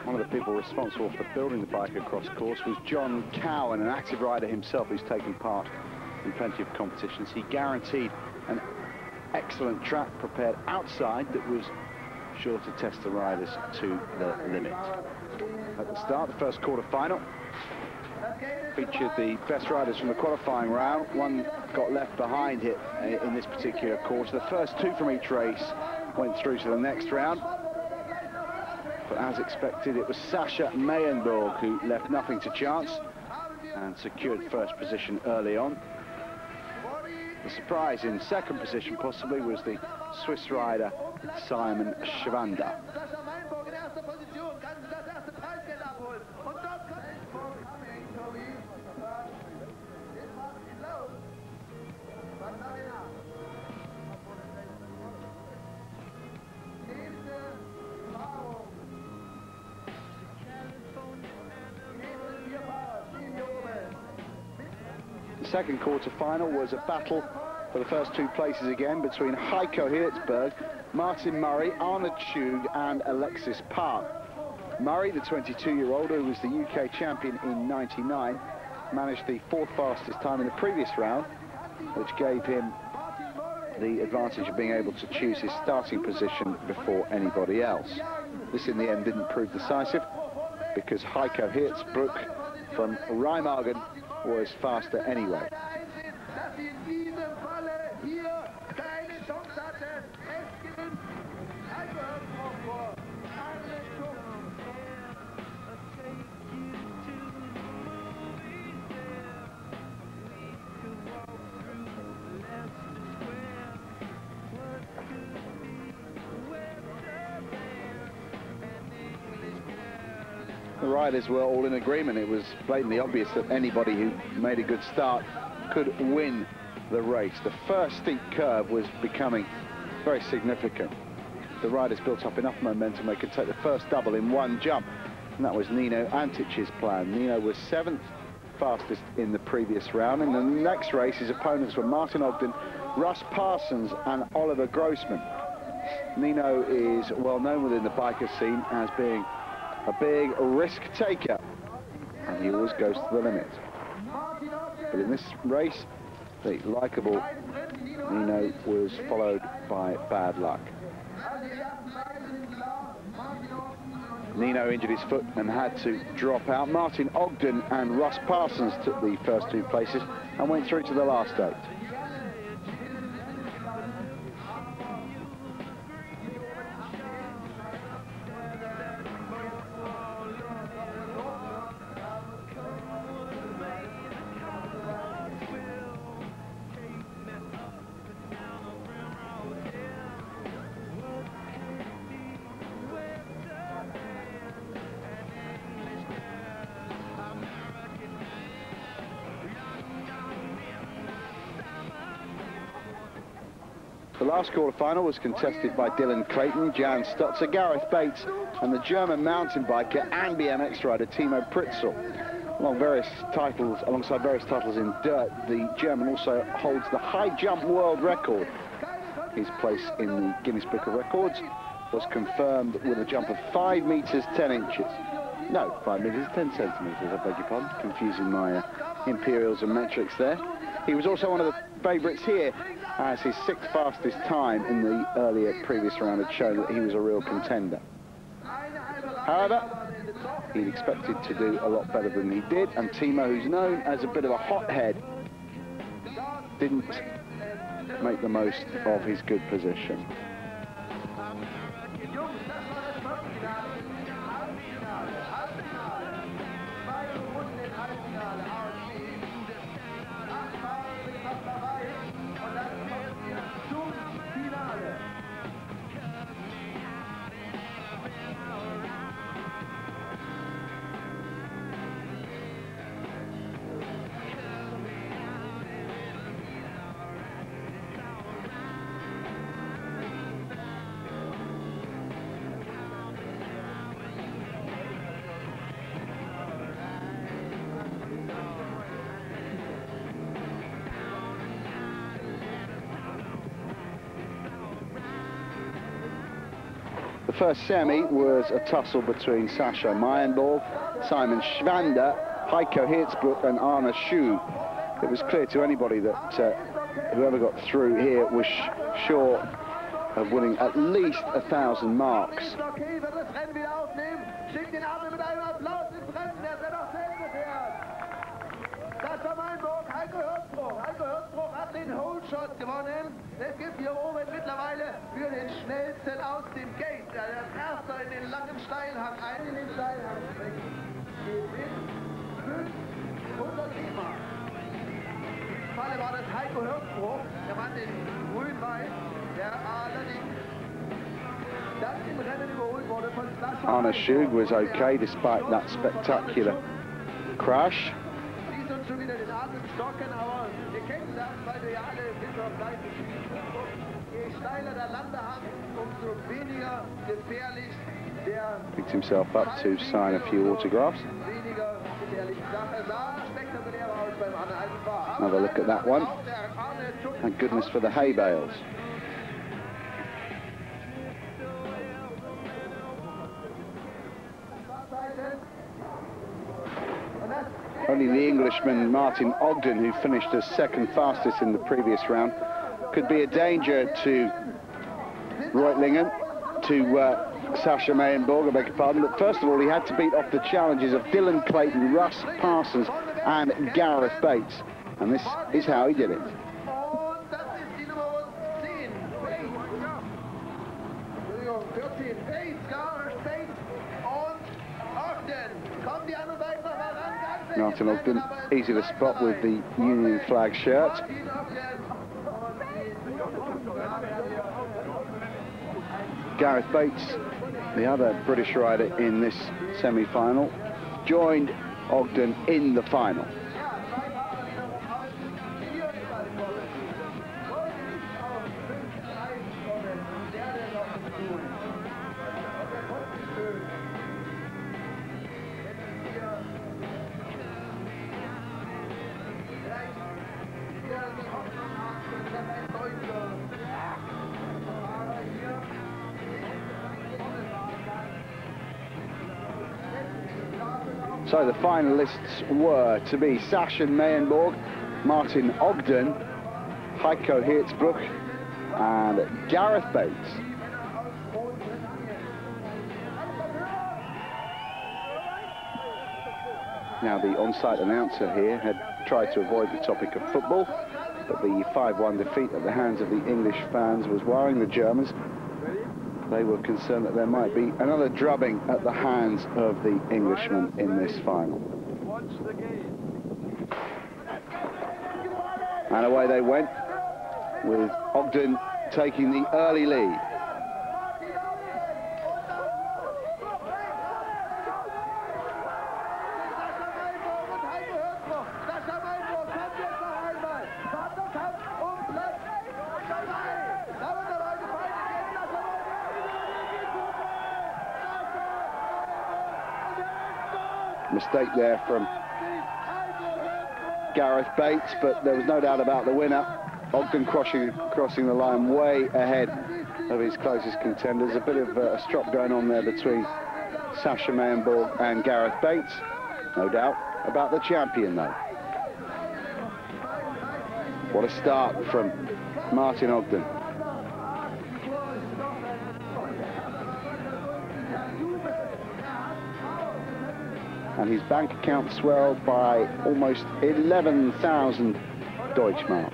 One of the people responsible for building the bike across course was John Cowan, an active rider himself who's taken part in plenty of competitions. He guaranteed an excellent track prepared outside that was sure to test the riders to the limit. At the start, the first quarter-final featured the best riders from the qualifying round. One got left behind here in this particular course. The first two from each race went through to the next round. But as expected, it was Sascha Meyenborg who left nothing to chance and secured first position early on. The surprise in second position possibly was the Swiss rider Simon Schwander. The second quarter-final was a battle for the first two places again between Heiko Hirtsberg, Martin Murray, Arnold Schug and Alexis Park. Murray, the 22-year-old who was the UK champion in '99, managed the fourth fastest time in the previous round, which gave him the advantage of being able to choose his starting position before anybody else. This in the end didn't prove decisive because Heiko Hirtsberg from Remagen was faster anyway. The riders were all in agreement. It was blatantly obvious that anybody who made a good start could win the race. The first steep curve was becoming very significant. The riders built up enough momentum they could take the first double in one jump, and that was Nino Antic's plan. Nino was seventh fastest in the previous round. In the next race, his opponents were Martin Ogden, Russ Parsons and Oliver Grossman. Nino is well known within the biker scene as being a big risk taker, and he always goes to the limit. But in this race, the likeable Nino was followed by bad luck. Nino injured his foot and had to drop out. Martin Ogden and Russ Parsons took the first two places and went through to the last eight. The last quarter-final was contested by Dylan Clayton, Jan Stotzer, Gareth Bates and the German mountain biker and BMX rider Timo Pritzel. Alongside various titles in dirt, the German also holds the high jump world record. His place in the Guinness Book of Records was confirmed with a jump of 5 meters 10 inches. No, 5 meters 10 centimeters, I beg your pardon, confusing my imperials and metrics there. He was also one of the favourites here, as his 6th fastest time in the earlier previous round had shown that he was a real contender. However, he'd expected to do a lot better than he did, and Timo, who's known as a bit of a hothead, didn't make the most of his good position. The first semi was a tussle between Sascha Meyenborg, Simon Schwander, Heiko Hirzbruch and Arne Schug. It was clear to anybody that whoever got through here was sure of winning at least 1,000 marks. Heiko Hirzbruch hat den Holeshot gewonnen. Es gibt hier oben mittlerweile für den schnellsten aus dem Gate. Der Erste in den langen Steilhang, in den Steilhang geht in 500 Mark. Im Falle war das Heiko Hirzbruch, der Mann in grün-weiß, der allerdings dann im Rennen überholt wurde von Sascha. Arne Schug was okay despite that spectacular crash. Schon wieder den Atem stocken, aber wir kennen das, weil wir ja alle bis auf Seite schießen. Je steiler der Landehang, umso weniger gefährlich der... Picked himself up to sign a few autographs. Weniger gefährlich. Sah spektakulär aus beim Anhalten. Another look at that one. Thank goodness for the hay bales. Only the Englishman Martin Ogden, who finished as second fastest in the previous round, could be a danger to Reutlingen, to Sascha Meyenborg, I beg your pardon. But first of all, he had to beat off the challenges of Dylan Clayton, Russ Parsons and Gareth Bates. And this is how he did it. Martin Ogden, easy to spot with the Union flag shirt. Gareth Bates, the other British rider in this semi-final, joined Ogden in the final. So the finalists were to be Sascha Meyenborg, Martin Ogden, Heiko Hirzbruch and Gareth Bates. Now the on-site announcer here had tried to avoid the topic of football, but the 5-1 defeat at the hands of the English fans was worrying the Germans. They were concerned that there might be another drubbing at the hands of the Englishmen in this final. And away they went, with Ogden taking the early lead. Mistake there from Gareth Bates, but there was no doubt about the winner. Ogden crossing the line way ahead of his closest contenders. A bit of a strop going on there between Sascha Meyenborg and Gareth Bates. No doubt about the champion, though. What a start from Martin Ogden. And his bank account swelled by almost 11,000 Deutschmarks.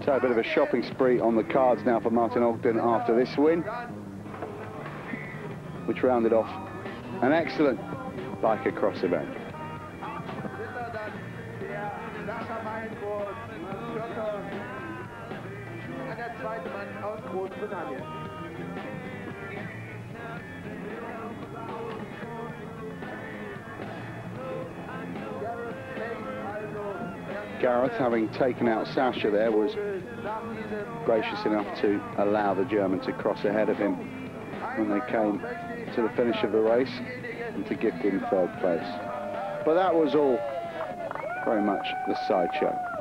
So a bit of a shopping spree on the cards now for Martin Ogden after this win, which rounded off an excellent bike across event. Gareth, having taken out Sasha there, was gracious enough to allow the German to cross ahead of him when they came to the finish of the race and to gift him third place. But that was all very much the sideshow.